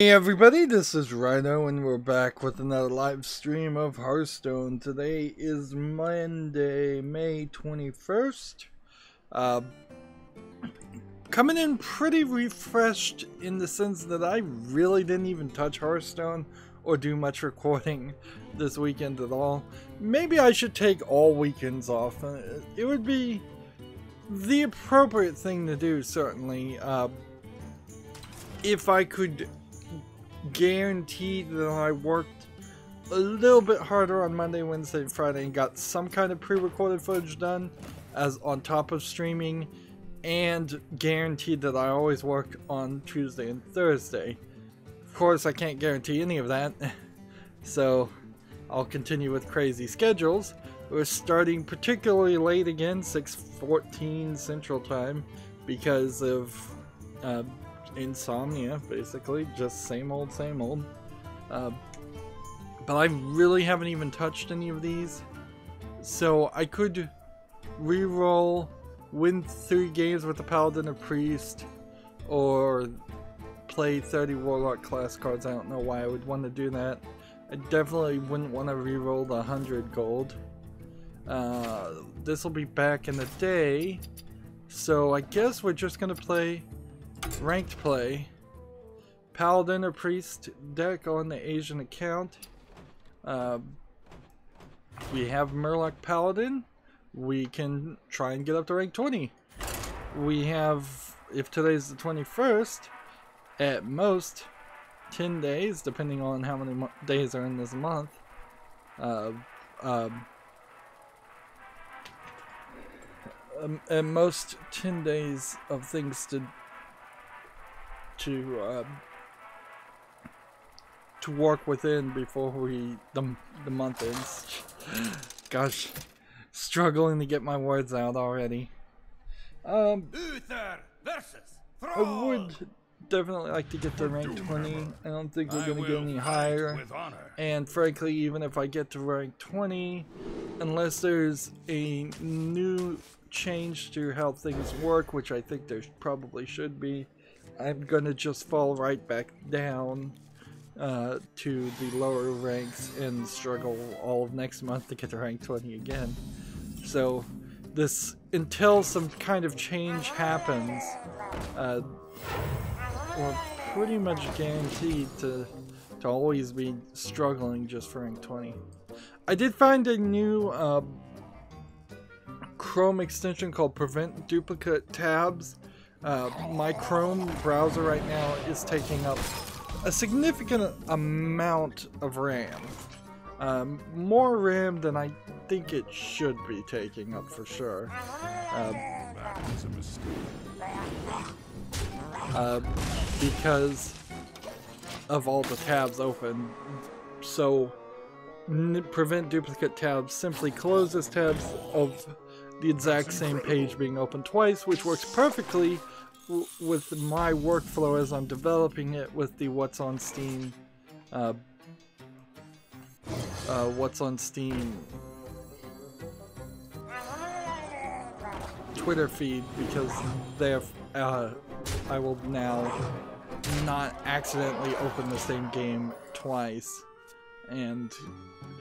Hey everybody, this is Rydo and we're back with another live stream of Hearthstone. Today is Monday, May 21st. Coming in pretty refreshed in the sense that I really didn't even touch Hearthstone or do much recording this weekend at all. Maybe I should take all weekends off. It would be the appropriate thing to do, certainly. If I could guarantee that I worked a little bit harder on Monday, Wednesday, and Friday and got some kind of pre-recorded footage done as on top of streaming, and guaranteed that I always worked on Tuesday and Thursday. Of course, I can't guarantee any of that, so I'll continue with crazy schedules. We're starting particularly late again, 6:14 Central Time, because of insomnia, basically, just same old. But I really haven't even touched any of these, so I could re-roll, win 3 games with the Paladin or Priest, or play 30 Warlock class cards. I don't know why I would want to do that. I definitely wouldn't want to re-roll the 100 gold. This will be back in the day, so I guess we're just gonna play ranked play. Paladin or Priest deck on the Asian account. We have Murloc Paladin. We can try and get up to rank 20. We have, if today's the 21st, at most 10 days, depending on how many days are in this month. At most 10 days of things to work within before the month ends. Gosh, struggling to get my words out already. I would definitely like to get to rank 20. I don't think we're going to get any higher. And frankly, even if I get to rank 20, unless there's a new change to how things work, which I think there probably should be, I'm gonna just fall right back down to the lower ranks and struggle all of next month to get to rank 20 again. So this, until some kind of change happens, we're pretty much guaranteed to always be struggling just for rank 20. I did find a new Chrome extension called Prevent Duplicate Tabs. My Chrome browser right now is taking up a significant amount of RAM. More RAM than I think it should be taking up, for sure. Because of all the tabs open. So Prevent Duplicate Tabs simply closes tabs of the exact same page being open twice, which works perfectly with my workflow as I'm developing it with the What's on Steam Twitter feed, because I will now not accidentally open the same game twice and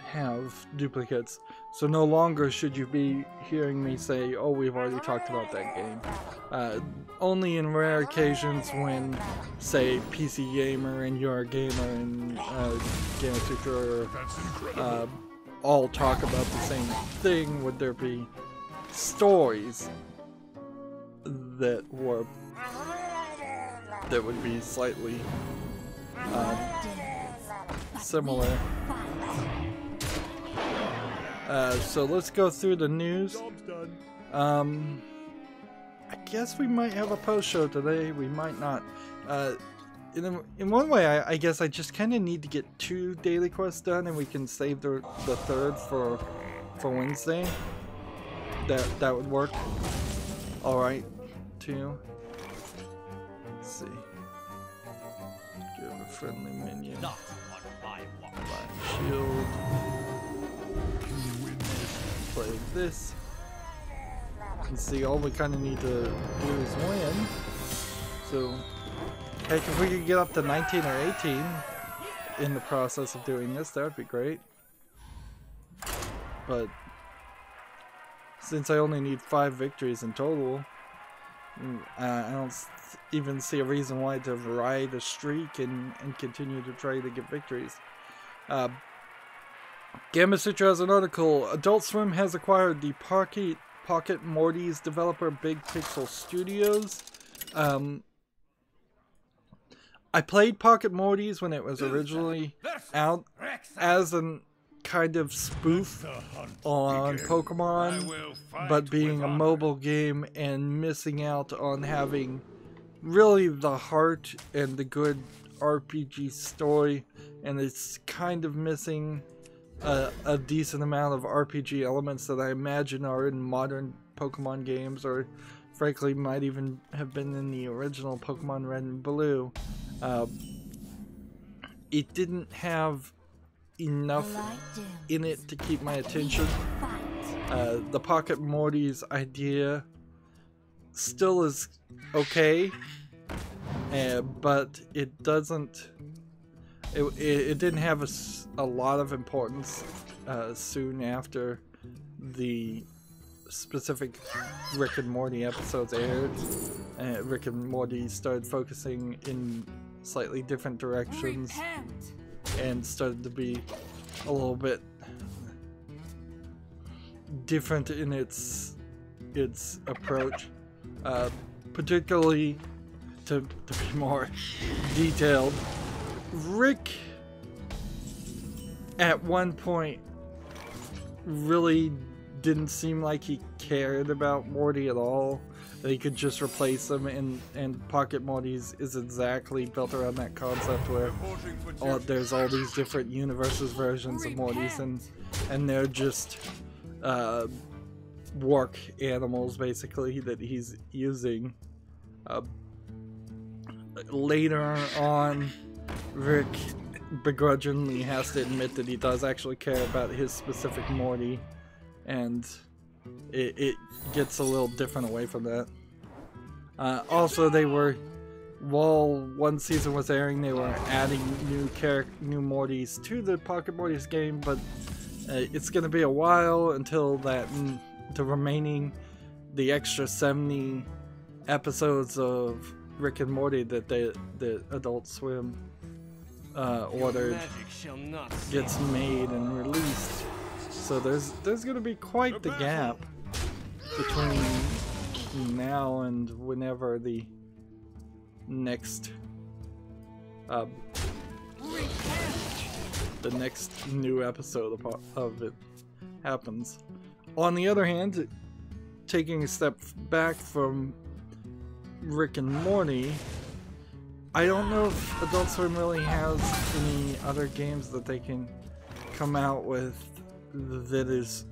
have duplicates. So no longer should you be hearing me say, oh, we've already talked about that game. Only in rare occasions when, say, PC Gamer and You're a Gamer and Game Sutra all talk about the same thing, would there be stories that would be slightly similar. So let's go through the news. I guess we might have a post show today. We might not. In one way, I guess I just kind of need to get 2 daily quests done, and we can save the third for Wednesday. That would work. All right, 2. Let's see. Give a friendly minion. Shield. Play this. And see, all we kind of need to do is win. So Heck, if we could get up to 19 or 18 in the process of doing this, that would be great. But since I only need 5 victories in total, I don't even see a reason why to ride a streak and continue to try to get victories. Gamma Sutra has an article. Adult Swim has acquired the Pocket Morty's developer Big Pixel Studios. I played Pocket Morty's when it was originally out as a kind of spoof on Pokemon, but being a mobile game and missing out on having really the heart and the good RPG story, and it's kind of missing a decent amount of RPG elements that I imagine are in modern Pokemon games, or frankly might even have been in the original Pokemon Red and Blue. It didn't have enough in it to keep my attention. The Pocket Morty's idea still is okay, but it doesn't. It didn't have a lot of importance soon after the specific Rick and Morty episodes aired. Rick and Morty started focusing in slightly different directions and started to be a little bit different in its approach, particularly to be more detailed. Rick at one point really didn't seem like he cared about Morty at all. That he could just replace them, and Pocket Morty's is exactly built around that concept where there's all these different universes versions of Morty's, and they're just work animals basically that he's using. Later on, Rick begrudgingly has to admit that he does actually care about his specific Morty, and it gets a little different away from that. Also, while one season was airing, they were adding new Mortys to the Pocket Morty's game, but it's going to be a while until the extra 70 episodes of Rick and Morty that the Adult Swim ordered gets made and released. So there's going to be quite the gap between now and whenever the next new episode of it happens. On the other hand, taking a step back from Rick and Morty, I don't know if Adult Swim really has any other games that they can come out with that is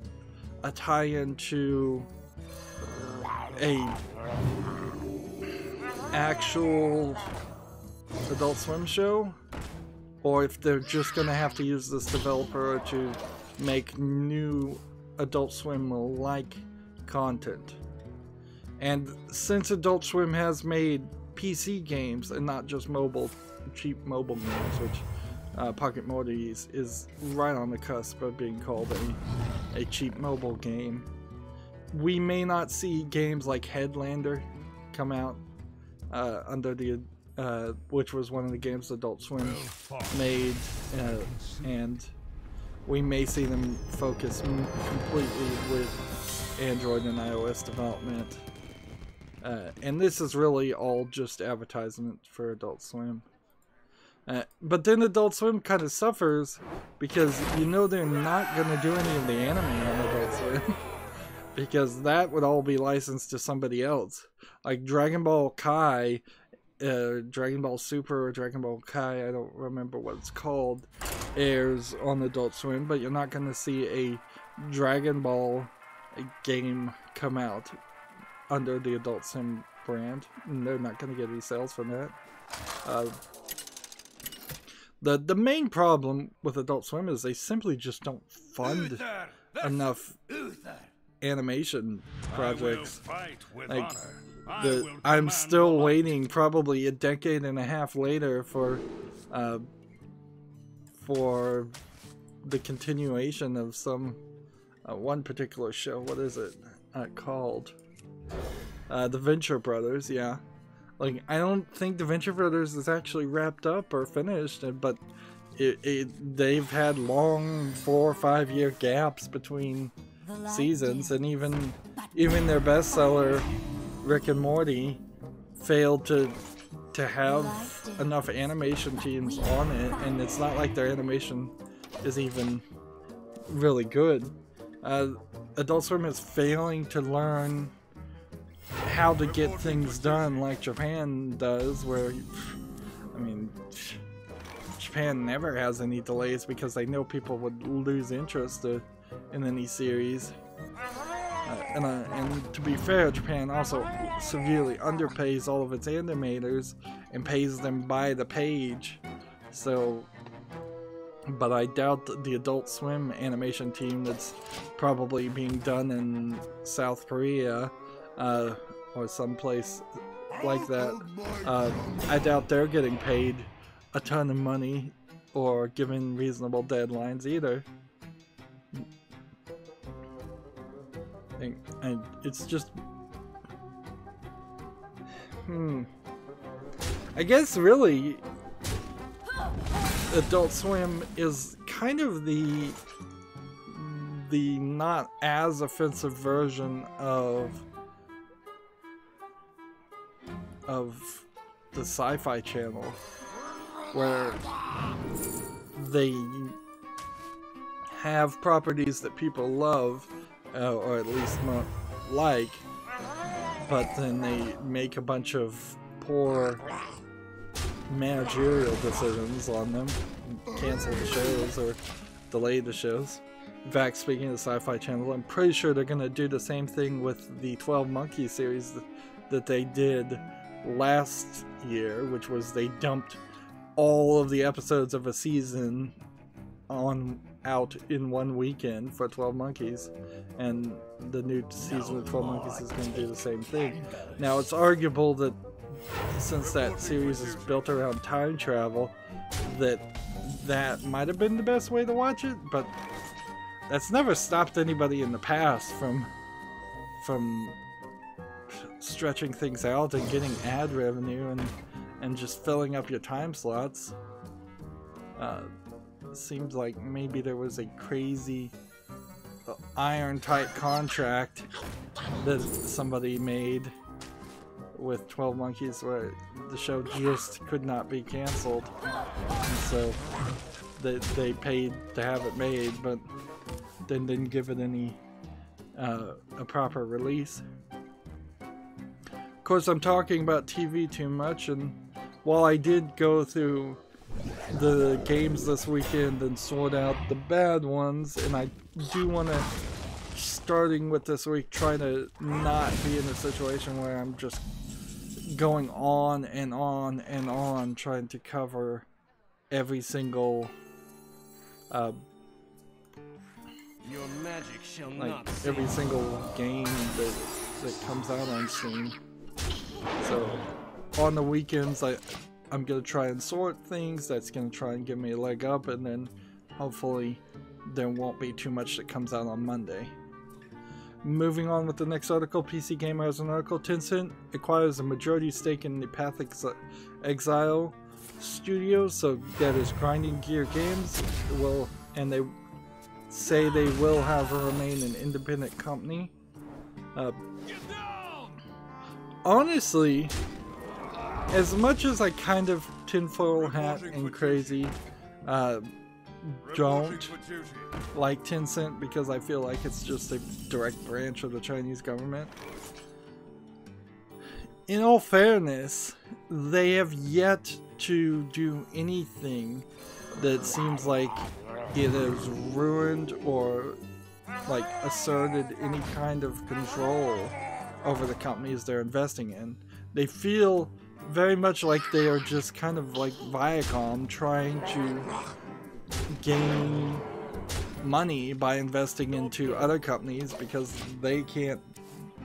a tie-in to a actual Adult Swim show, or if they're just gonna have to use this developer to make new Adult Swim-like content. And since Adult Swim has made PC games and not just cheap mobile games, which Pocket Morty's is right on the cusp of being called a cheap mobile game, we may not see games like Headlander come out under the which was one of the games Adult Swim made, and we may see them focus completely with Android and iOS development. And this is really all just advertisement for Adult Swim. But then Adult Swim kind of suffers because they're not going to do any of the anime on Adult Swim. Because that would all be licensed to somebody else. Like Dragon Ball Kai, Dragon Ball Super or Dragon Ball Kai, I don't remember what it's called, airs on Adult Swim, but you're not going to see a Dragon Ball game come out under the Adult Swim brand, and they're not going to get any sales from that. The main problem with Adult Swim is they simply just don't fund enough animation projects. Like, that I'm still waiting probably a decade and a half later for the continuation of some one particular show. What is it called? The Venture Brothers, yeah. Like, I don't think the Venture Brothers is actually wrapped up or finished, but they've had long 4 or 5 year gaps between seasons, and even their bestseller Rick and Morty failed to have enough animation teams on it, and it's not like their animation is even really good. Adult Swim is failing to learn how to get things done like Japan does, where, I mean, Japan never has any delays because they know people would lose interest in any series. And to be fair, Japan also severely underpays all of its animators and pays them by the page. So, but I doubt that the Adult Swim animation team that's probably being done in South Korea or someplace like that, I doubt they're getting paid a ton of money or given reasonable deadlines either. And it's just, I guess really Adult Swim is kind of the not as offensive version of the Sci-Fi Channel, where they have properties that people love, or at least like, but then they make a bunch of poor managerial decisions on them, cancel the shows or delay the shows. In fact, speaking of the Sci-Fi Channel, I'm pretty sure they're going to do the same thing with the 12 Monkeys series that they did last year, which was they dumped all of the episodes of a season out in one weekend for 12 Monkeys, and the new season of 12 Monkeys is going to do the same thing. Now, it's arguable that since that series is built around time travel, that might have been the best way to watch it, but that's never stopped anybody in the past from stretching things out and getting ad revenue and just filling up your time slots. Seems like maybe there was a crazy iron-tight contract that somebody made with 12 Monkeys where the show just could not be canceled, and so they paid to have it made, but then didn't give it any a proper release. Of course, I'm talking about TV too much, and while I did go through the games this weekend and sort out the bad ones, and I do want to, starting with this week, try to not be in a situation where I'm just going on and on and on trying to cover every single your magic shall like not every single game that comes out on Steam. So on the weekends I'm gonna try and sort things. That's gonna try and give me a leg up, and then hopefully there won't be too much that comes out on Monday. Moving on with the next article, PC Gamer has an article. Tencent acquires a majority stake in the Path Exile Studios, so that is Grinding Gear Games. And they say they will remain an independent company. Honestly, as much as I kind of tinfoil hat and crazy don't like Tencent because I feel like it's just a direct branch of the Chinese government, in all fairness, they have yet to do anything that seems like it has ruined or like asserted any kind of control over the companies they're investing in. They feel very much like they are just kind of like Viacom trying to gain money by investing into other companies because they can't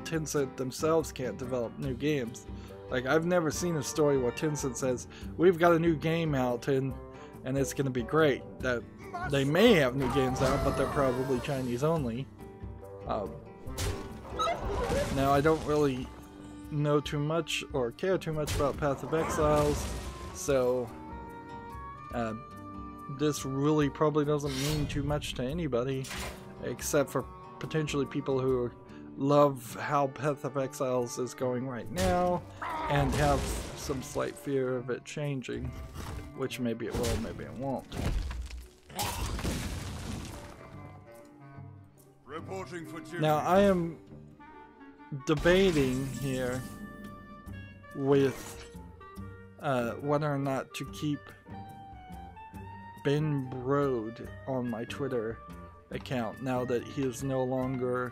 Tencent themselves can't develop new games. Like, I've never seen a story where Tencent says, we've got a new game out and it's going to be great. That they may have new games out, but they're probably Chinese only. Now, I don't really know too much or care too much about Path of Exiles, so this really probably doesn't mean too much to anybody, except for potentially people who love how Path of Exiles is going right now and have some slight fear of it changing, which maybe it will, maybe it won't. Now, I am debating here with whether or not to keep Ben Brode on my Twitter account now that he is no longer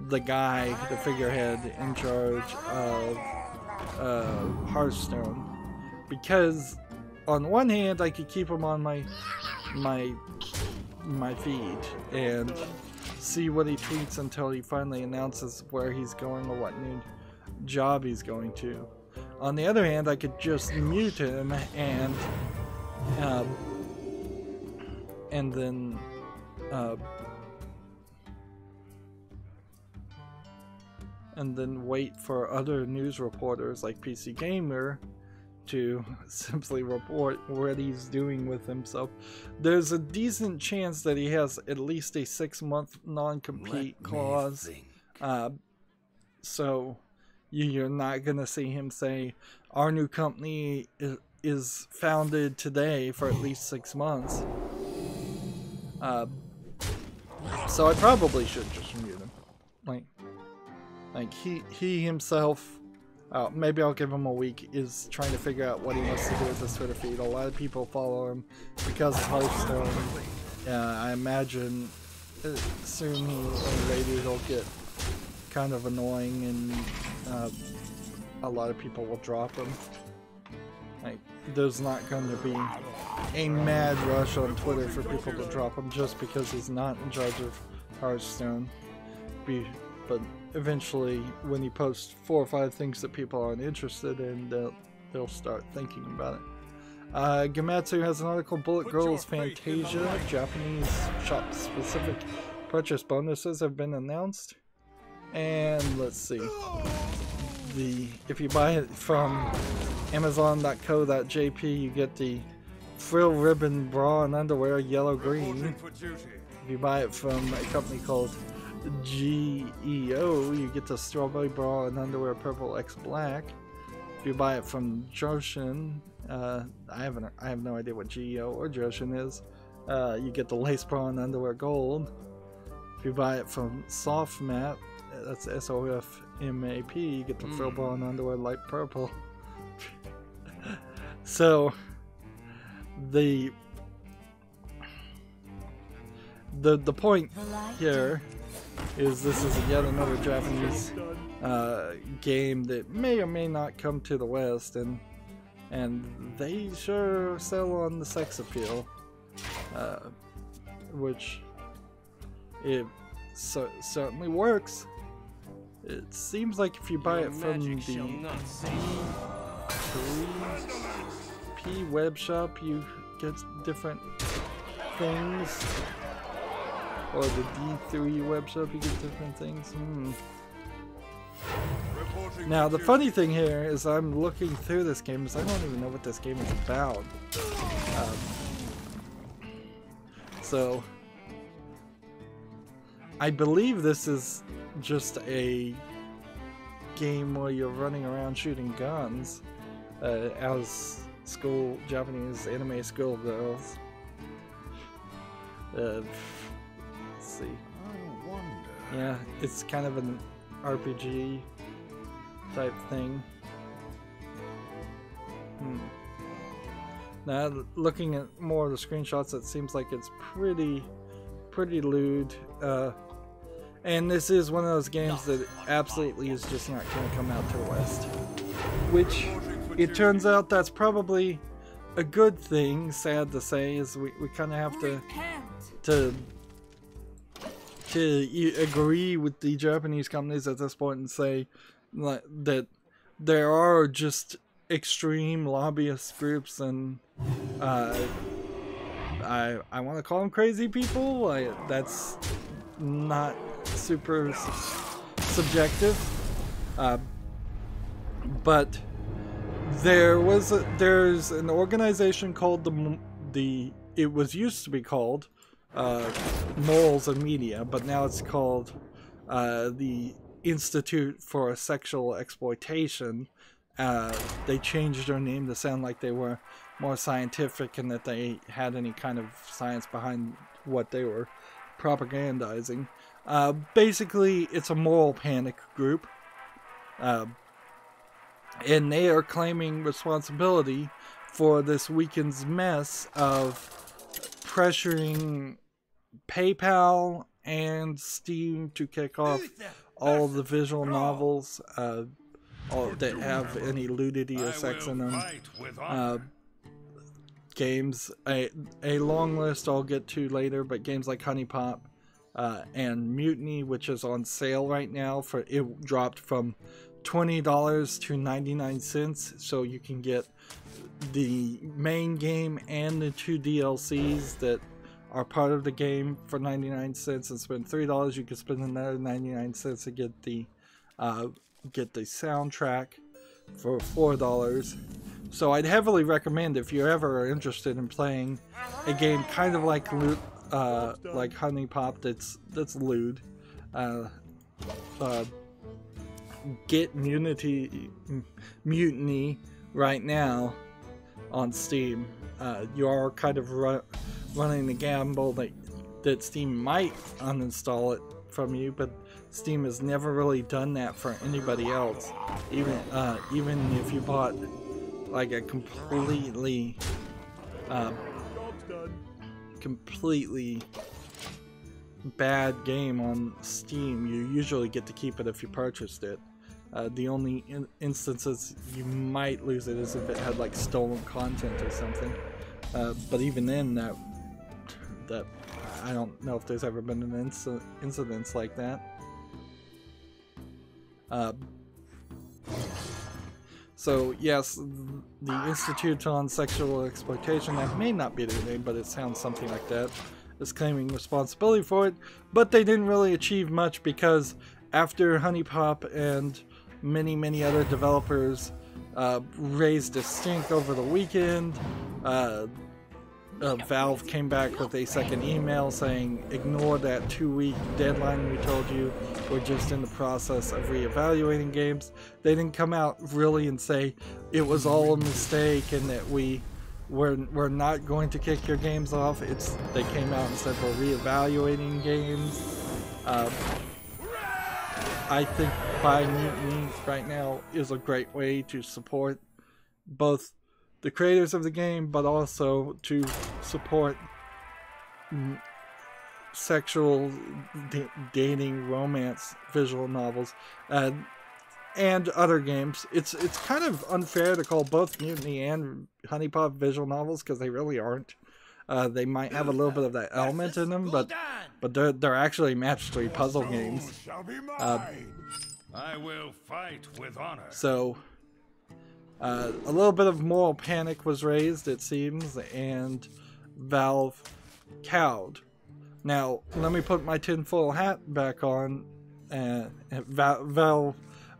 the guy, the figurehead in charge of Hearthstone. Because on one hand, I could keep him on my feed and see what he tweets until he finally announces where he's going or what new job he's going to. On the other hand, I could just mute him and then wait for other news reporters like PC Gamer to simply report what he's doing with himself. There's a decent chance that he has at least a 6-month non-compete clause. So you're not gonna see him say, our new company is founded today for at least 6 months. So I probably should just mute him. Like he himself, maybe I'll give him a week, is trying to figure out what he wants to do with his Twitter feed. A lot of people follow him because of Hearthstone. I imagine soon maybe he'll get kind of annoying and a lot of people will drop him. Like, there's not going to be a mad rush on Twitter for people to drop him just because he's not in charge of Hearthstone. But eventually, when he posts 4 or 5 things that people aren't interested in, they'll start thinking about it. Gamatsu has an article, Bullet Girls Fantasia, Japanese shop-specific purchase bonuses have been announced. And let's see. If you buy it from Amazon.co.jp, you get the frill ribbon bra and underwear yellow-green. If you buy it from a company called GEO, you get the strawberry bra and underwear purple X black. If you buy it from Joshin, I have no idea what GEO or Joshin is, you get the lace bra and underwear gold. If you buy it from Softmap, that's SOFMAP, you get the frill bra and underwear light purple. So the point here is this is yet another Japanese game that may or may not come to the West, and they sure sell on the sex appeal, which it certainly works. It seems like if you buy it from the P web shop, you get different things. Or the D3 web shop, you get different things. Now, the funny thing here is I'm looking through this game, because I don't even know what this game is about. So, I believe this is just a game where you're running around shooting guns as Japanese anime schoolgirls. Let's see. Yeah, it's kind of an RPG type thing. Now, looking at more of the screenshots, it seems like it's pretty lewd. And this is one of those games that absolutely is just not going to come out to the West. Which, it turns out that's probably a good thing, sad to say, is we kind of have to agree with the Japanese companies at this point and say that there are just extreme lobbyist groups, and I want to call them crazy people. That's not super subjective, but there's an organization called it was used to be called Morals and Media, but now it's called the Institute for Sexual Exploitation. They changed their name to sound like they were more scientific and that they had any kind of science behind what they were propagandizing. Basically, it's a moral panic group, and they are claiming responsibility for this weekend's mess of pressuring PayPal and Steam to kick off all the visual novels that have any nudity or sex in them. Games, a long list I'll get to later, but games like Honey Pop and Mutiny, which is on sale right now, it dropped from $20 to 99 cents, so you can get the main game and the 2 DLCs that are part of the game for 99 cents, and spend $3. You can spend another 99 cents to get the soundtrack for $4. So I'd heavily recommend, if you ever are interested in playing a game kind of like Honey Pop that's lewd, get Mutiny right now on Steam. You are kind of running the gamble that Steam might uninstall it from you, but Steam has never really done that for anybody else. Even if you bought like a completely bad game on Steam, you usually get to keep it if you purchased it. The only instances you might lose it is if it had like stolen content or something. But even then, that I don't know if there's ever been an incident like that. So yes, the Institute on Sexual Exploitation, that may not be their name, but it sounds something like that, is claiming responsibility for it, but they didn't really achieve much, because after Honey Pop and many other developers raised a stink over the weekend, Valve came back with a second email saying, ignore that 2-week deadline we told you, we're just in the process of reevaluating games. They didn't come out really and say it was all a mistake and that we're not going to kick your games off. They came out and said we're reevaluating games. I think buying Mutiny right now is a great way to support both the creators of the game, but also to support sexual dating romance visual novels and other games. It's kind of unfair to call both Mutiny and Honey Pop visual novels, because they really aren't. They might have a little bit of that element in them, but they're actually match 3 puzzle games. I will fight with honor. So a little bit of moral panic was raised, it seems, and Valve cowed. Now, let me put my tinfoil hat back on.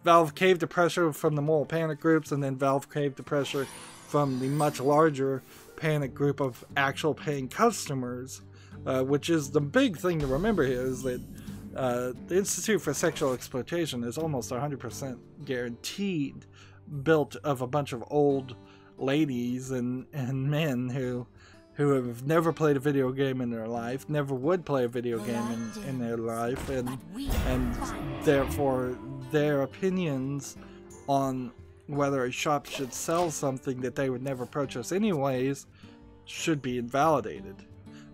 Valve caved to pressure from the moral panic groups, and then Valve caved to pressure from the much larger panic group of actual paying customers, which is the big thing to remember here, is that the Institute for Sexual Exploitation is almost 100% guaranteed built of a bunch of old ladies and men who have never played a video game in their life, never would play a video game in their life, and therefore their opinions on whether a shop should sell something that they would never purchase anyways should be invalidated.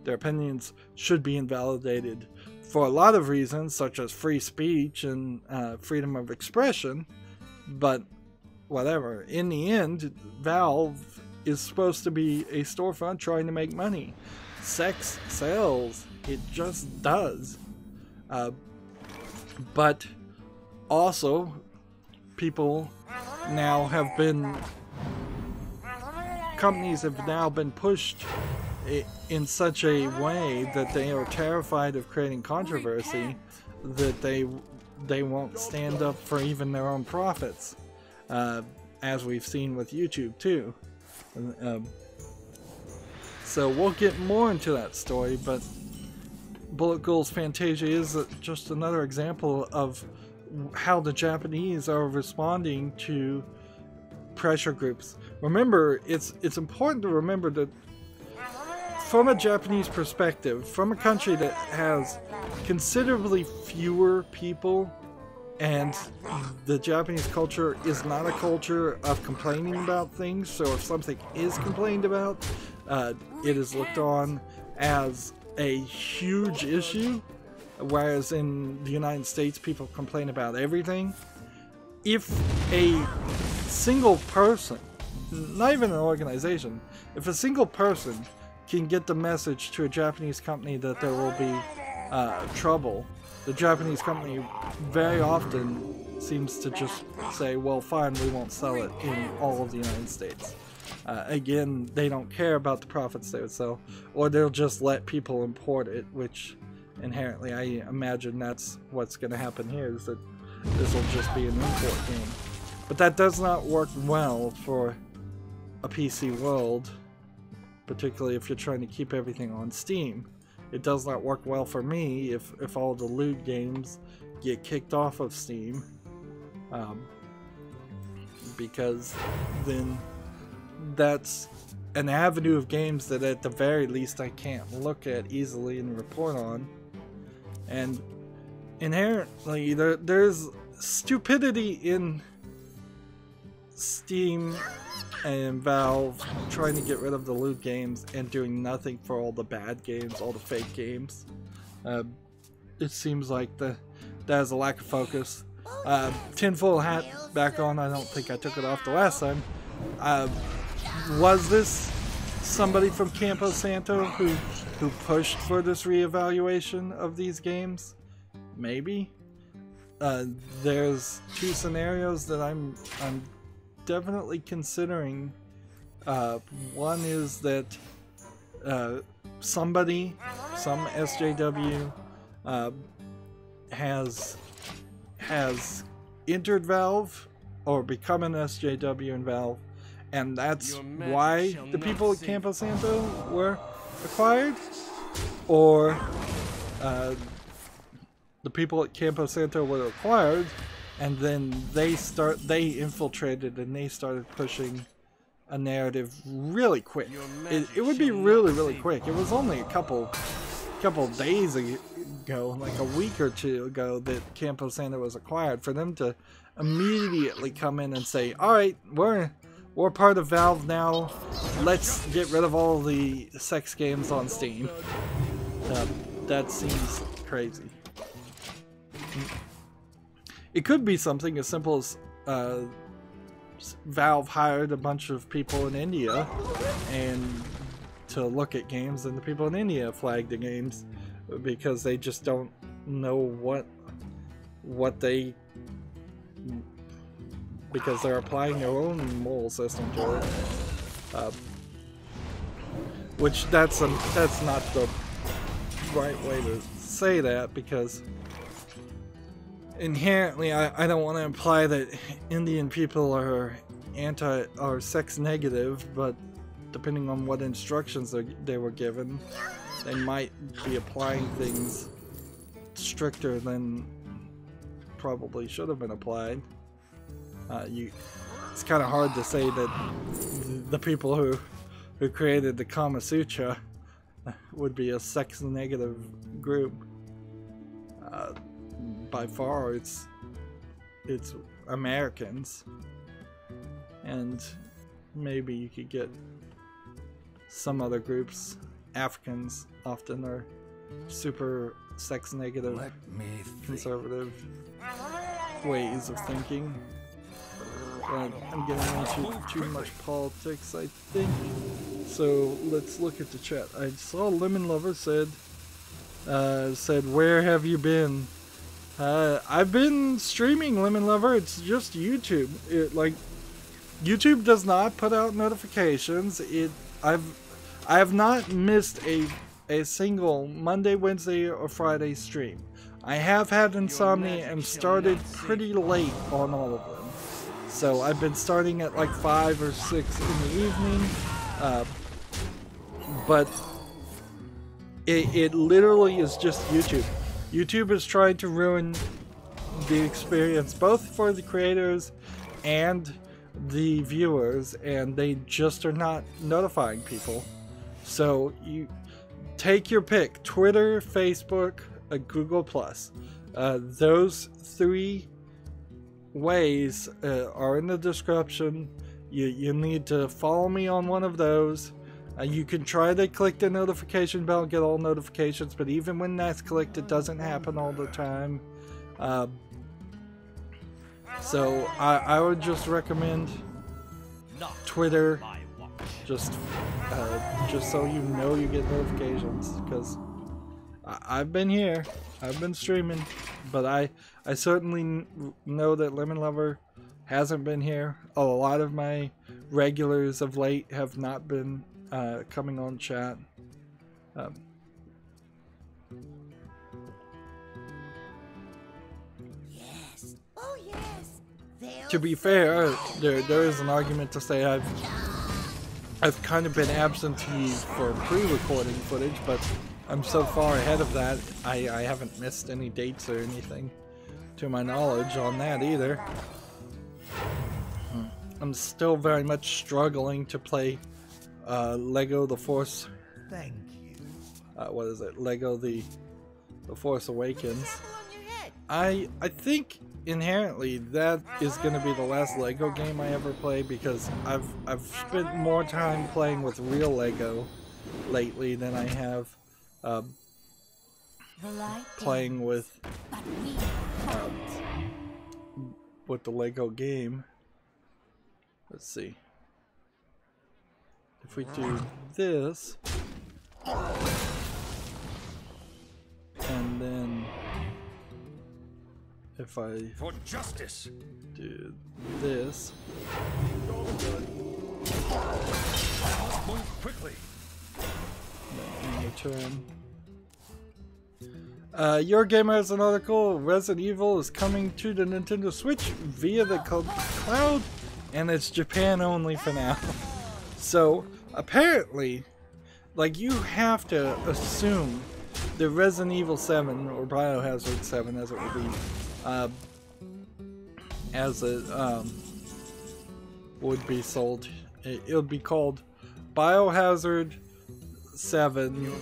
Their opinions should be invalidated for a lot of reasons, such as free speech and freedom of expression, but whatever. In the end, Valve is supposed to be a storefront trying to make money. Sex sells. It just does. But also, people now have been, companies have now been pushed in such a way that they are terrified of creating controversy that they won't stand up for even their own profits, as we've seen with YouTube too. So we'll get more into that story, but Bullet Ghouls Fantasia is just another example of how the Japanese are responding to pressure groups. Remember, it's important to remember that from a Japanese perspective, from a country that has considerably fewer people, and the Japanese culture is not a culture of complaining about things, so if something is complained about, it is looked on as a huge issue, whereas in the United States people complain about everything. If a single person, not even an organization, if a single person can get the message to a Japanese company that there will be trouble, the Japanese company very often seems to just say, well, fine, we won't sell it in all of the United States. Again, they don't care about the profits they would sell, or they'll just let people import it, which inherently I imagine that's what's going to happen here, is that this will just be an import game. But that does not work well for a PC world, particularly if you're trying to keep everything on Steam. It does not work well for me if all the loot games get kicked off of Steam, because then that's an avenue of games that at the very least I can't look at easily and report on. And inherently there's stupidity in Steam and Valve trying to get rid of the loot games and doing nothing for all the bad games, all the fake games. It seems like there's a lack of focus. Tinfoil hat back on, I don't think I took it off the last time. Was this somebody from Campo Santo who pushed for this reevaluation of these games? Maybe. There's two scenarios that I'm definitely considering. One is that somebody, some SJW, has entered Valve or become an SJW in Valve, and that's why the people at Campo Santo were acquired, or the people at Campo Santo were acquired, and then they infiltrated and they started pushing a narrative really quick. It would be really quick. It was only a couple days ago, like a week or two ago, that Campo Santo was acquired. For them to immediately come in and say, alright, we're part of Valve now, let's get rid of all the sex games on Steam. That seems crazy. It could be something as simple as Valve hired a bunch of people in India and to look at games, and the people in India flagged the games because they just don't know what they, because they're applying their own moral system to it. Which that's not the right way to say that, because inherently I don't want to imply that Indian people are sex negative, but depending on what instructions they were given, they might be applying things stricter than probably should have been applied. It's kind of hard to say that the people who created the Kama Sutra would be a sex negative group. By far, it's Americans, and maybe you could get some other groups. Africans often are super sex negative, conservative ways of thinking. But I'm getting into too much politics, I think. So let's look at the chat. I saw Lemon Lover said, said, where have you been? I've been streaming, Lemon Lover. It's just YouTube. YouTube does not put out notifications. I have not missed a single Monday, Wednesday, or Friday stream. I have had insomnia and started pretty late on all of them. So I've been starting at like 5 or 6 in the evening. But it literally is just YouTube. YouTube is trying to ruin the experience both for the creators and the viewers, and they just are not notifying people. So you take your pick: Twitter, Facebook, Google+. Those 3 ways are in the description. You need to follow me on one of those. You can try to click the notification bell, get all notifications, but even when that's clicked, it doesn't happen all the time. So I would just recommend Twitter, just so you know you get notifications, because I've been here, I've been streaming, but I certainly know that Lemon Lover hasn't been here. A lot of my regulars of late have not been coming on chat. Yes. Oh yes. To be fair, there is an argument to say I've kind of been absentee for pre-recording footage, but I'm so far ahead of that, I haven't missed any dates or anything to my knowledge on that either. I'm still very much struggling to play Lego The Force. Thank you. What is it? Lego The Force Awakens. I think inherently that is going to be the last Lego game I ever play, because I've spent more time playing with real Lego lately than I have playing with the Lego game. Let's see. If we do this, and then if I for justice do this, move quickly. in return. Your Gamer has an article. Resident Evil is coming to the Nintendo Switch via the cloud, and it's Japan only for now. So apparently, like, you have to assume the Resident Evil 7 or Biohazard 7, as it would be, as it would be sold. It would be called Biohazard 7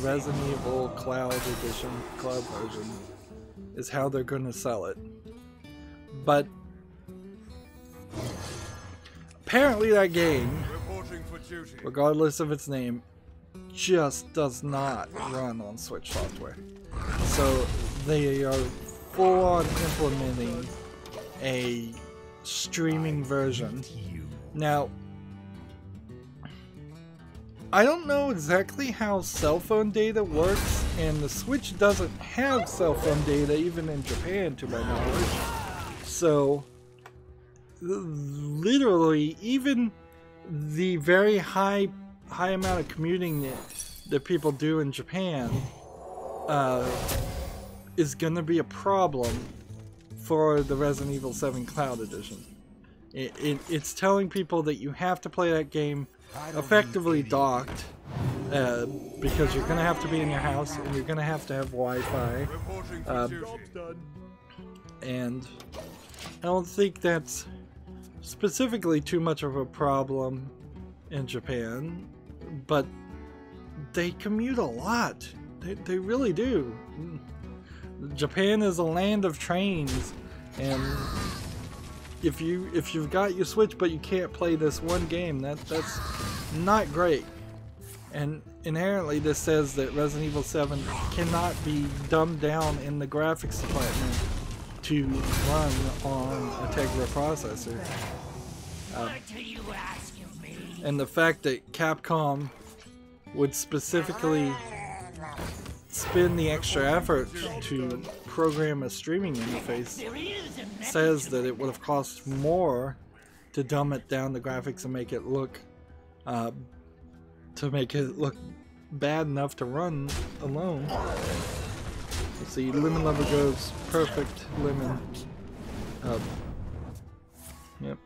Resident Evil Cloud Edition, Cloud version, is how they're going to sell it. But apparently that game, regardless of its name, just does not run on Switch software. So they are full on implementing a streaming version. Now, I don't know exactly how cell phone data works, and the Switch doesn't have cell phone data even in Japan, to my knowledge. So literally, even the very high amount of commuting that people do in Japan is gonna be a problem for the Resident Evil 7 Cloud Edition. It's telling people that you have to play that game effectively docked, because you're gonna have to be in your house and you're gonna have to have Wi-Fi, and I don't think that's specifically too much of a problem in Japan, but they commute a lot. They really do. Japan is a land of trains, and if you've got your Switch but you can't play this one game, that's not great. And inherently this says that Resident Evil 7 cannot be dumbed down in the graphics department to run on a Tegra processor. And the fact that Capcom would specifically spend the extra effort to program a streaming interface says that it would have cost more to dumb it down the graphics and make it look bad enough to run alone. Let's see, lemon lover goes perfect lemon. Yep.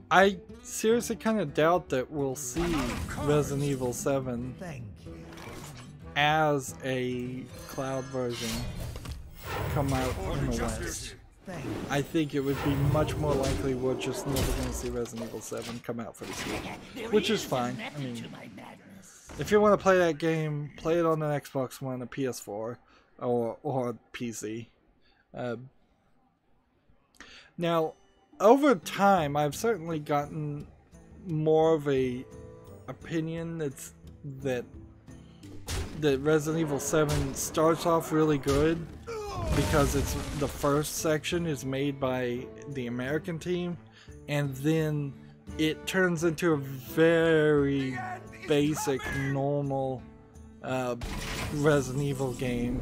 I seriously kind of doubt that we'll see Resident Evil 7 as a cloud version come out in the West. I think it would be much more likely we're just never going to see Resident Evil 7 come out for the Switch, which is fine. I mean, if you want to play that game, play it on an Xbox One, a PS4, or PC. Now, over time, I've certainly gotten more of a opinion that Resident Evil 7 starts off really good because the first section is made by the American team, and then it turns into a very basic, normal Resident Evil game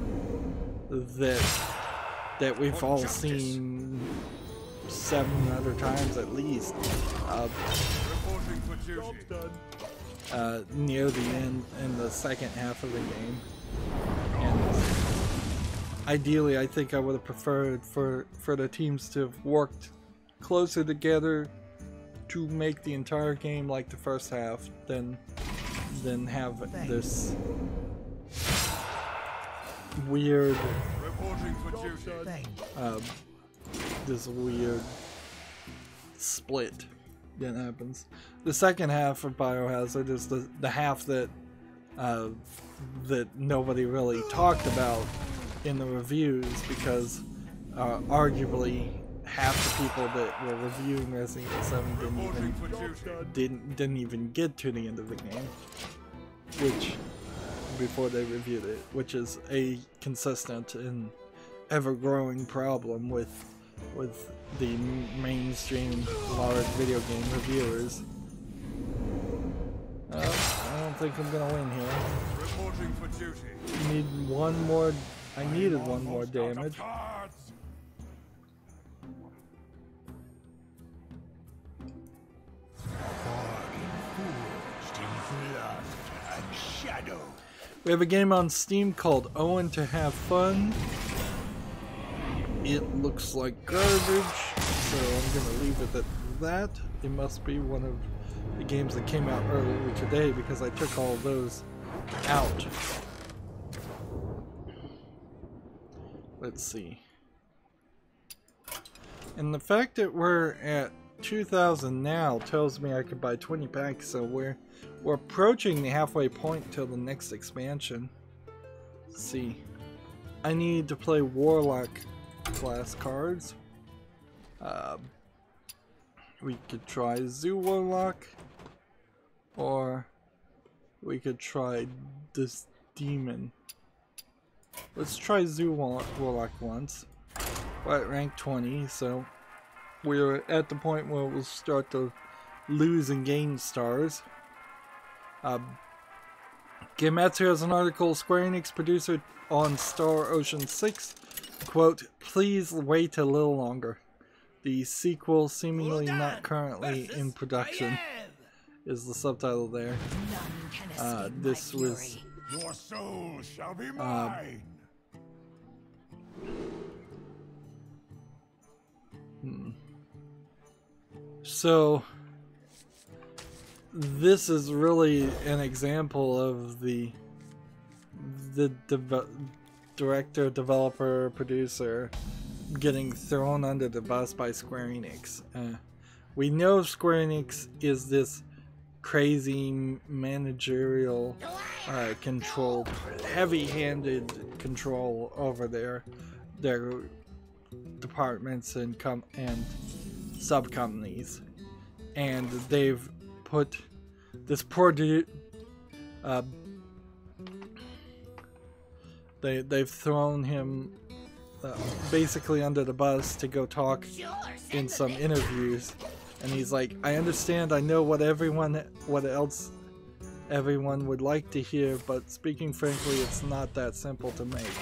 that we've all seen 7 other times at least. Near the end, in the second half of the game. And ideally, I think I would have preferred for the teams to have worked closer together to make the entire game like the first half than have this weird split that happens. The second half of Biohazard is the half that nobody really talked about in the reviews, because arguably half the people that were reviewing Resident Evil 7 didn't even get to the end of the game, before they reviewed it, which is a consistent and ever-growing problem with the mainstream large video game reviewers. I don't think I'm gonna win here. Need one more. I needed one more damage. We have a game on Steam called Owen to Have Fun. It looks like garbage, so I'm gonna leave it at that. It must be one of the games that came out earlier today, because I took all those out. Let's see. And the fact that we're at 2,000 now tells me I could buy 20 packs, so we're approaching the halfway point till the next expansion. Let's see. I need to play Warlock class cards. We could try Zoo Warlock, or we could try this Demon. Let's try Zoo Warlock once. We're at rank 20, so we're at the point where we'll start to lose and gain stars. Gematsu has an article, Square Enix producer on Star Ocean 6, quote, "Please wait a little longer. The sequel seemingly not currently in production," is the subtitle there. This was... Your soul shall be mine. So this is really an example of the director, developer, producer getting thrown under the bus by Square Enix. We know Square Enix is this crazy managerial control, heavy-handed control over their departments and sub-companies, and they've put this poor dude, they've thrown him basically under the bus to go talk in some interviews, and he's like, "I understand, I know what everyone would like to hear, but speaking frankly, it's not that simple to make.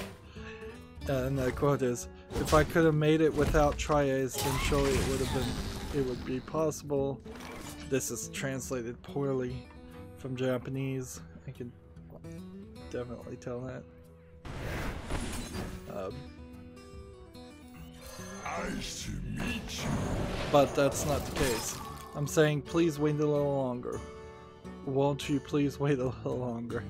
And the quote is, "If I could have made it without triads, then surely it would be possible." This is translated poorly from Japanese. I can definitely tell that. Nice to meet you. But that's not the case. I'm saying please wait a little longer. Won't you please wait a little longer?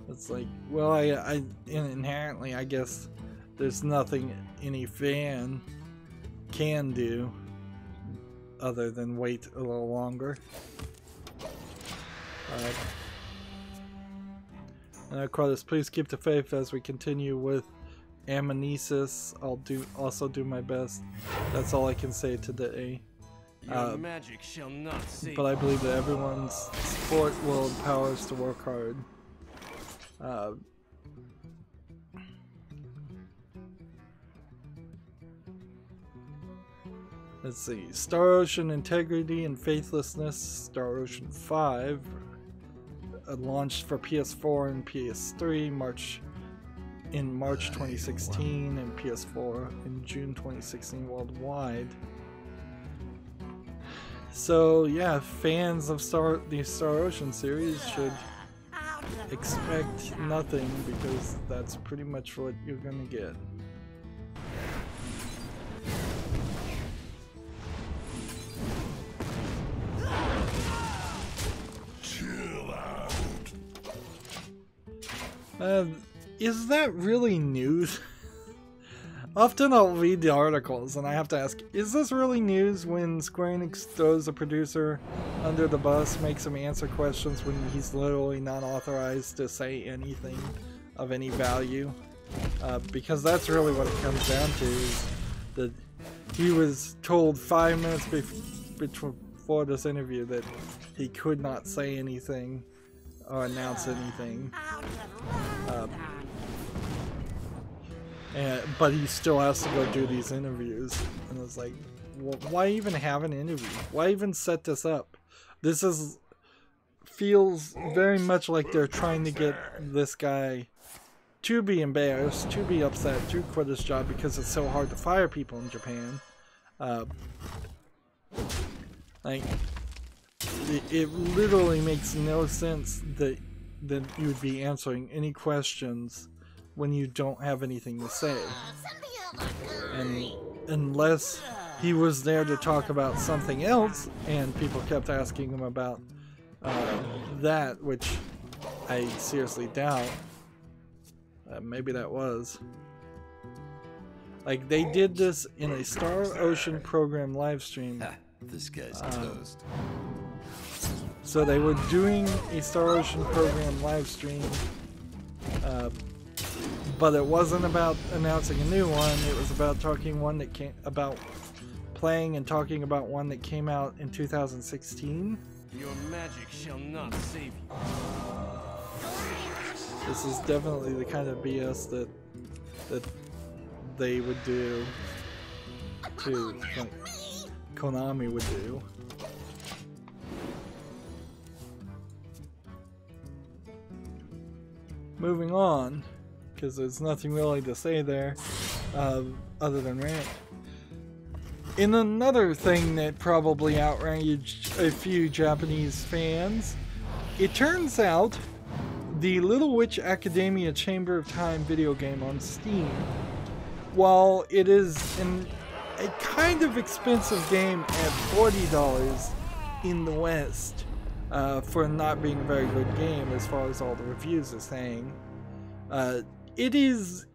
It's like, well, I inherently, I guess there's nothing any fan can do other than wait a little longer. And of course, please keep the faith as we continue with Amnesis. I'll also do my best. That's all I can say today. Magic shall not save. But I believe that everyone's support will empower us to work hard. Let's see. Star Ocean Integrity and Faithlessness, Star Ocean 5, launched for PS4 and PS3 in March 2016 and PS4 in June 2016 worldwide. So yeah, fans of the Star Ocean series should expect nothing, because that's pretty much what you're gonna get. Chill out. Is that really news? Often I'll read the articles and I have to ask, is this really news when Square Enix throws a producer under the bus, makes him answer questions when he's literally not authorized to say anything of any value? Because that's really what it comes down to, is that he was told 5 minutes before this interview that he could not say anything or announce anything. But he still has to go do these interviews, and it's like, well, why even have an interview? Why even set this up? This feels very much like they're trying to get this guy to be embarrassed, to be upset, to quit his job because it's so hard to fire people in Japan. Like, it literally makes no sense that you would be answering any questions when you don't have anything to say. And unless he was there to talk about something else and people kept asking him about that, which I seriously doubt. Maybe that was. Like, they did this in a Star Ocean program live stream. This guy's toast. So they were doing a Star Ocean program live stream, but it wasn't about announcing a new one. It was about playing and talking about one that came out in 2016. Your magic shall not save you. This is definitely the kind of BS that they would do to, like, Konami would do. Moving on, because there's nothing really to say there other than rant. In another thing that probably outraged a few Japanese fans, it turns out the Little Witch Academia Chamber of Time video game on Steam, while it is a kind of expensive game at $40 in the West, for not being a very good game as far as all the reviews are saying, it is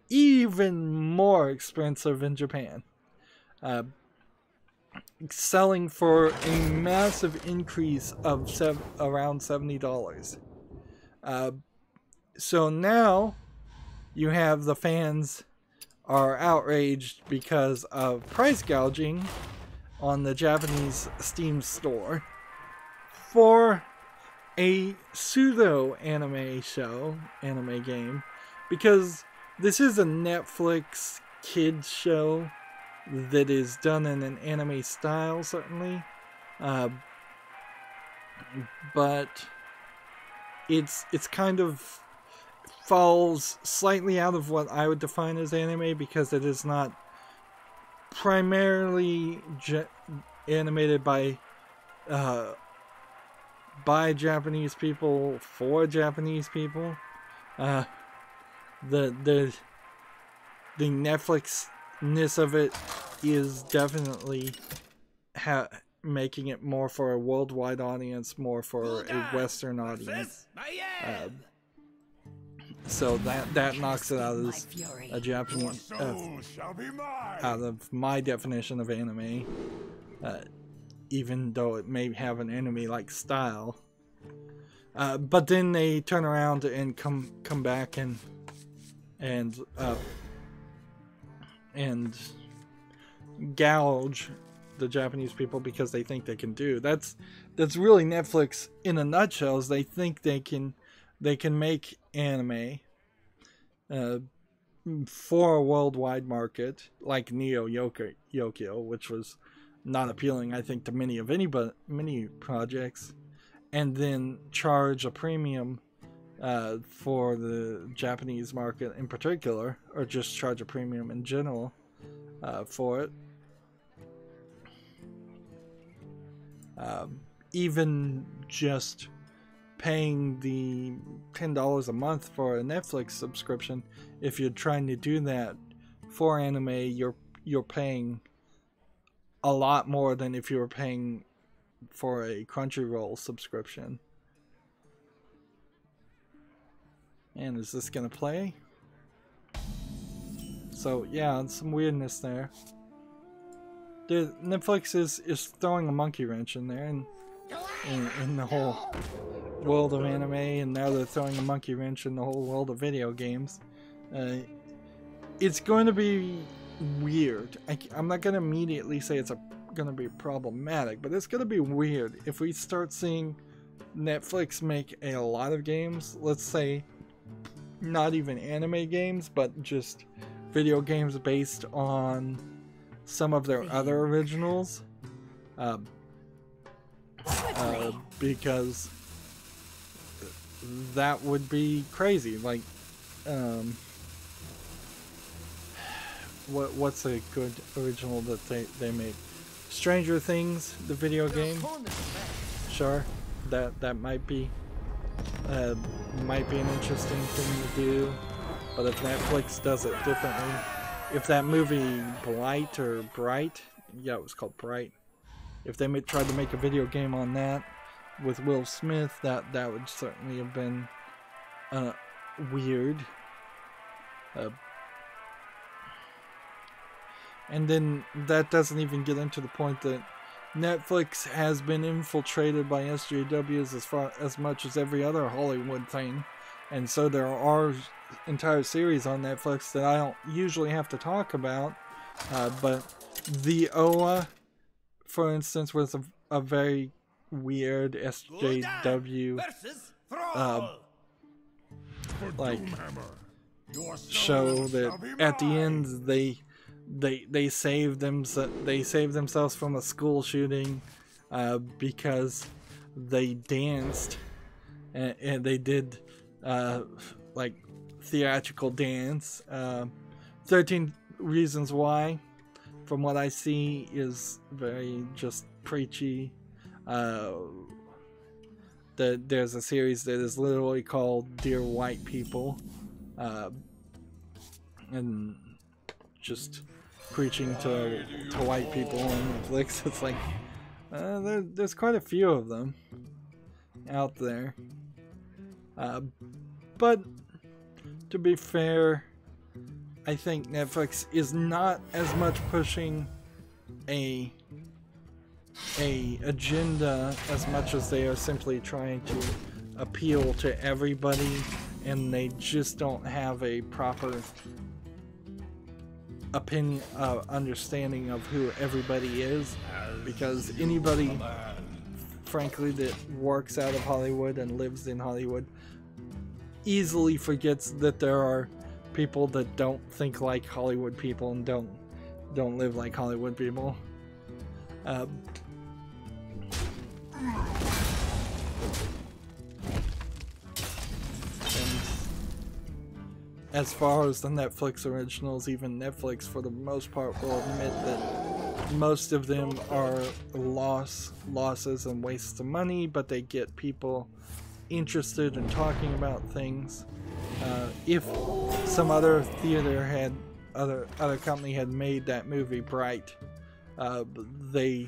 even more expensive in Japan, selling for a massive increase of around $70. So now you have the fans are outraged because of price gouging on the Japanese Steam store for a pseudo anime game, because this is a Netflix kids show that is done in an anime style, certainly, but it's kind of falls slightly out of what I would define as anime, because it is not primarily animated by Japanese people for Japanese people. The Netflix-ness of it is definitely making it more for a worldwide audience, more for a Western audience. So that knocks it out as a Japanese, out of my definition of anime, even though it may have an anime-like style. But then they turn around and come back and gouge the Japanese people because they think they can do. That's really Netflix in a nutshell. Is they think they can make anime for a worldwide market, like Neo Yokio, which was not appealing, I think, to many projects, and then charge a premium for the Japanese market in particular, or just charge a premium in general for it. Even just paying the $10 a month for a Netflix subscription, if you're trying to do that for anime, you're paying a lot more than if you were paying for a Crunchyroll subscription. And is this gonna play? So yeah, some weirdness there. Netflix is throwing a monkey wrench in there, and in the whole world of anime, and now they're throwing a monkey wrench in the whole world of video games. It's going to be weird. I'm not going to immediately say it's going to be problematic, but it's going to be weird if we start seeing Netflix make a lot of games. Let's say not even anime games, but just video games based on some of their other originals. Because that would be crazy. Like, what's a good original that they made? Stranger Things, the video game. Sure, that might be an interesting thing to do. But if Netflix does it differently, if that movie Bright, yeah, it was called Bright. If they tried to make a video game on that with Will Smith, that would certainly have been weird. And then that doesn't even get into the point that Netflix has been infiltrated by SJWs as much as every other Hollywood thing. And so there are entire series on Netflix that I don't usually have to talk about. But the OA, for instance, was a very weird SJW like show that at the end they saved themselves from a school shooting because they danced and they did like theatrical dance. 13 Reasons Why, from what I see, is very just preachy. There's a series that is literally called Dear White People, and just preaching to white people on Netflix. It's like there's quite a few of them out there, but to be fair, I think Netflix is not as much pushing a agenda as much as they are simply trying to appeal to everybody, and they just don't have a proper understanding of who everybody is, because anybody, frankly, that works out of Hollywood and lives in Hollywood easily forgets that there are people that don't think like Hollywood people and don't live like Hollywood people. as far as the Netflix originals, even Netflix for the most part will admit that most of them are losses and wastes of money, but they get people interested in talking about things. If some other theater had other company had made that movie Bright, it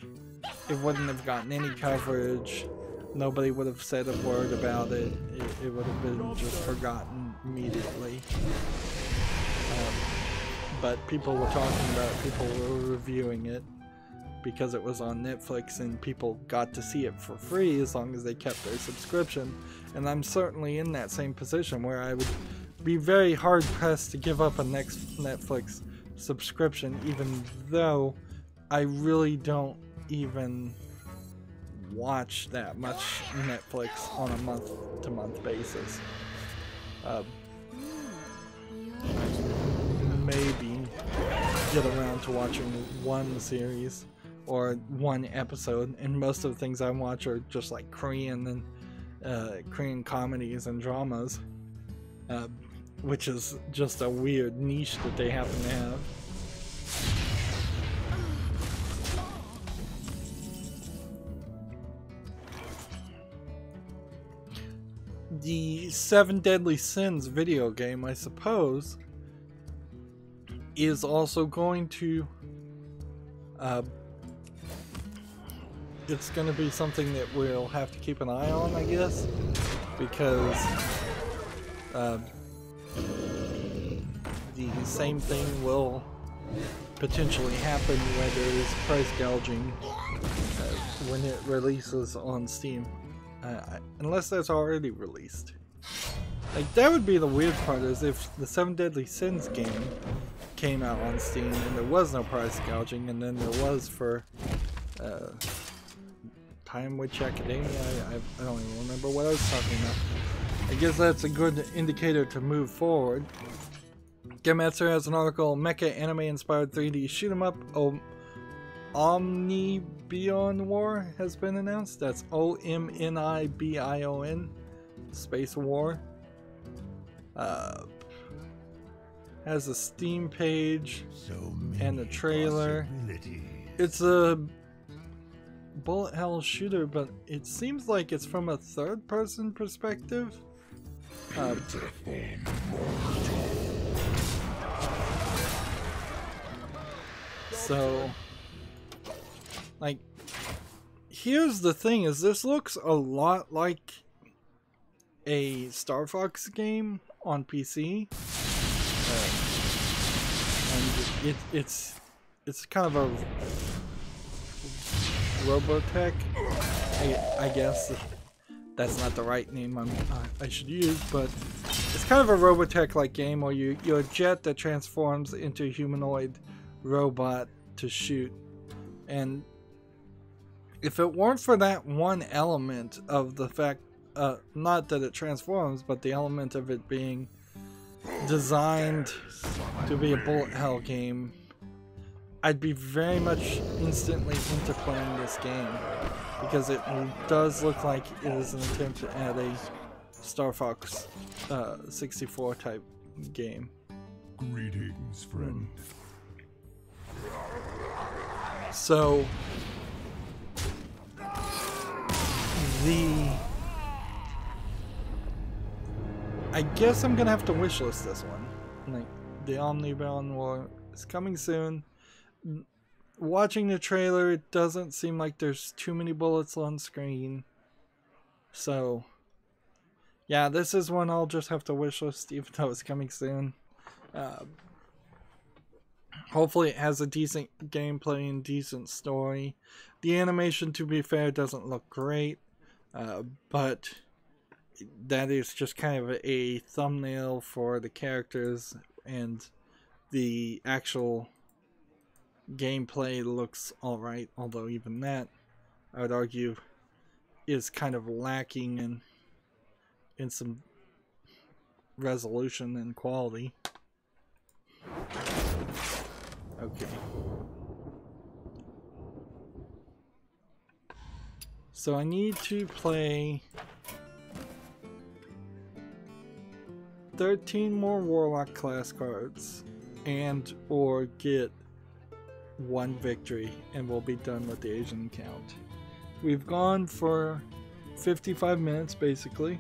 wouldn't have gotten any coverage. Nobody would have said a word about it. It would have been just forgotten immediately. But people were talking about it, people were reviewing it because it was on Netflix, and people got to see it for free as long as they kept their subscription. And I'm certainly in that same position where I would be very hard pressed to give up a next Netflix subscription, even though I really don't even watch that much Netflix on a month-to-month basis. Maybe get around to watching one series or one episode, and most of the things I watch are just like Korean and Korean comedies and dramas, which is just a weird niche that they happen to have. The 7 Deadly Sins video game, I suppose, is also going to it's going to be something that we'll have to keep an eye on, I guess, because the same thing will potentially happen where there is price gouging when it releases on Steam, unless that's already released. Like, that would be the weird part, is if the 7 Deadly Sins game came out on Steam and there was no price gouging, and then there was for Time Witch Academia. I don't even remember what I was talking about. I guess that's a good indicator to move forward. Game Master has an article, Mecha Anime Inspired 3D Shoot 'em Up Omnibion War has been announced. That's OMNIBION Space War. Has a Steam page and a trailer. It's a bullet hell shooter, but it seems like it's from a third-person perspective. So, like, here's the thing: is this looks a lot like a Star Fox game on PC. And it's kind of a Robotech, I guess that's not the right name I should use, but it's kind of a Robotech-like game where you're a jet that transforms into a humanoid robot to shoot. And if it weren't for that one element of the fact, not that it transforms, but the element of it being designed to be a bullet hell game, I'd be very much instantly into playing this game, because it does look like it is an attempt at a Star Fox 64 type game. Greetings, friend. So I guess I'm gonna have to wishlist this one. Like, the Omnibion War is coming soon. Watching the trailer, it doesn't seem like there's too many bullets on screen. So, yeah, this is one I'll just have to wishlist, even though it's coming soon. Hopefully it has a decent gameplay and decent story. The animation, to be fair, doesn't look great, but that is just kind of a thumbnail for the characters, and the actual gameplay looks alright, although even that, I would argue, is kind of lacking in some resolution and quality. Okay. So I need to play 13 more Warlock class cards and or get 1 victory, and we'll be done with the Asian count. We've gone for 55 minutes basically,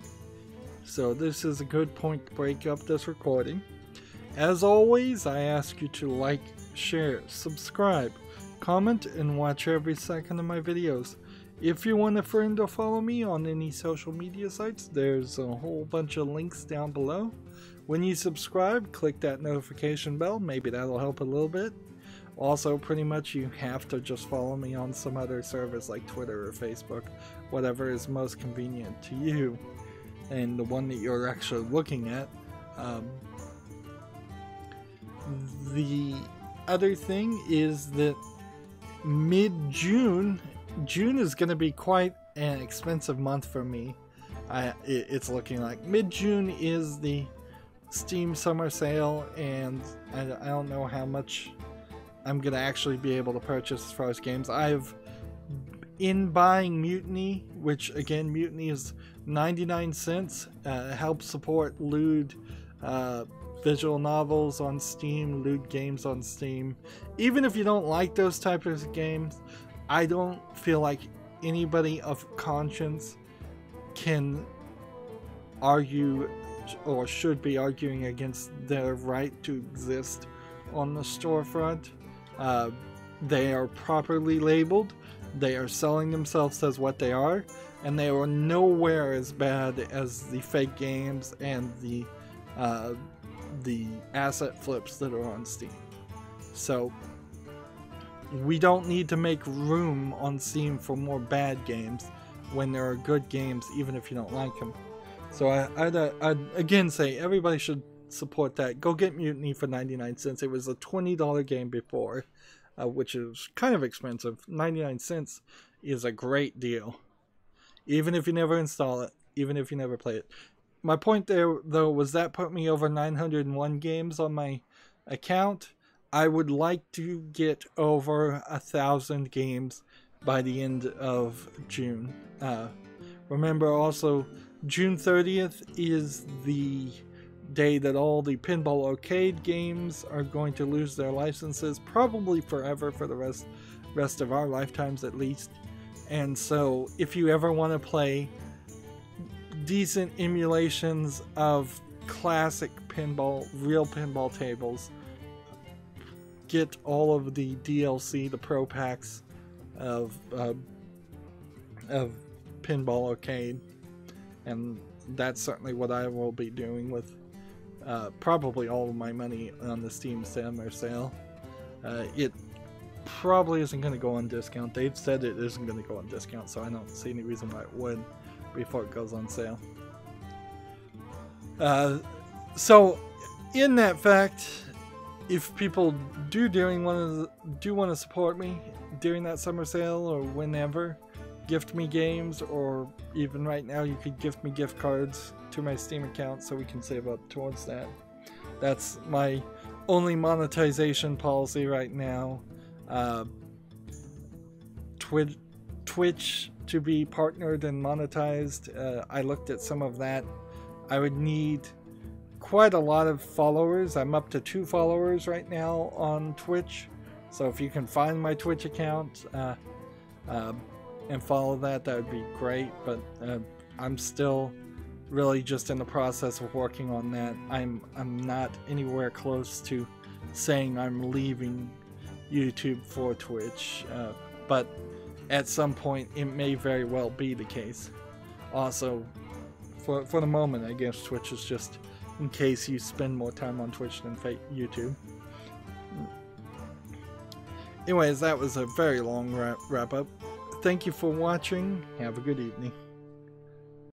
so this is a good point to break up this recording. As always, I ask you to like, share, subscribe, comment, and watch every second of my videos. If you want a friend or follow me on any social media sites, there's a whole bunch of links down below. When you subscribe, click that notification bell. Maybe that'll help a little bit. Also, pretty much you have to just follow me on some other service like Twitter or Facebook, whatever is most convenient to you and the one that you're actually looking at. The other thing is that mid-June, June is going to be quite an expensive month for me. It's looking like mid-June is the Steam summer sale, and I don't know how much I'm going to actually be able to purchase as far as games. In buying Mutiny, which again, Mutiny is 99 cents, helps support lewd visual novels on Steam, lewd games on Steam. Even if you don't like those types of games, I don't feel like anybody of conscience can argue or should be arguing against their right to exist on the storefront. They are properly labeled, they are selling themselves as what they are, and they are nowhere as bad as the fake games and the asset flips that are on Steam. So we don't need to make room on Steam for more bad games when there are good games, even if you don't like them. So I'd again say everybody should support that. Go get Mutiny for 99 cents. It was a $20 game before, which is kind of expensive. 99 cents is a great deal, even if you never install it, even if you never play it. My point there, though, was that put me over 901 games on my account. I would like to get over 1,000 games by the end of June. Remember also, June 30th is the day that all the Pinball Arcade games are going to lose their licenses, probably forever, for the rest of our lifetimes at least. And so if you ever want to play decent emulations of classic pinball, real pinball tables, get all of the DLC, the Pro Packs of Pinball Arcade, and that's certainly what I will be doing with probably all of my money on the Steam Summer Sale. It probably isn't going to go on discount. They've said it isn't going to go on discount, so I don't see any reason why it would before it goes on sale. So in that fact, if people do want to support me during that summer sale or whenever, gift me games, or even right now you could gift me gift cards to my Steam account so we can save up towards that. That's my only monetization policy right now. Twitch to be partnered and monetized, I looked at some of that. I would need quite a lot of followers. I'm up to 2 followers right now on Twitch, so if you can find my Twitch account and follow that would be great. But I'm still really just in the process of working on that. I'm not anywhere close to saying I'm leaving YouTube for Twitch, but at some point it may very well be the case. Also, for the moment, I guess Twitch is just in case you spend more time on Twitch than YouTube. Anyways, that was a very long wrap up. Thank you for watching. Have a good evening.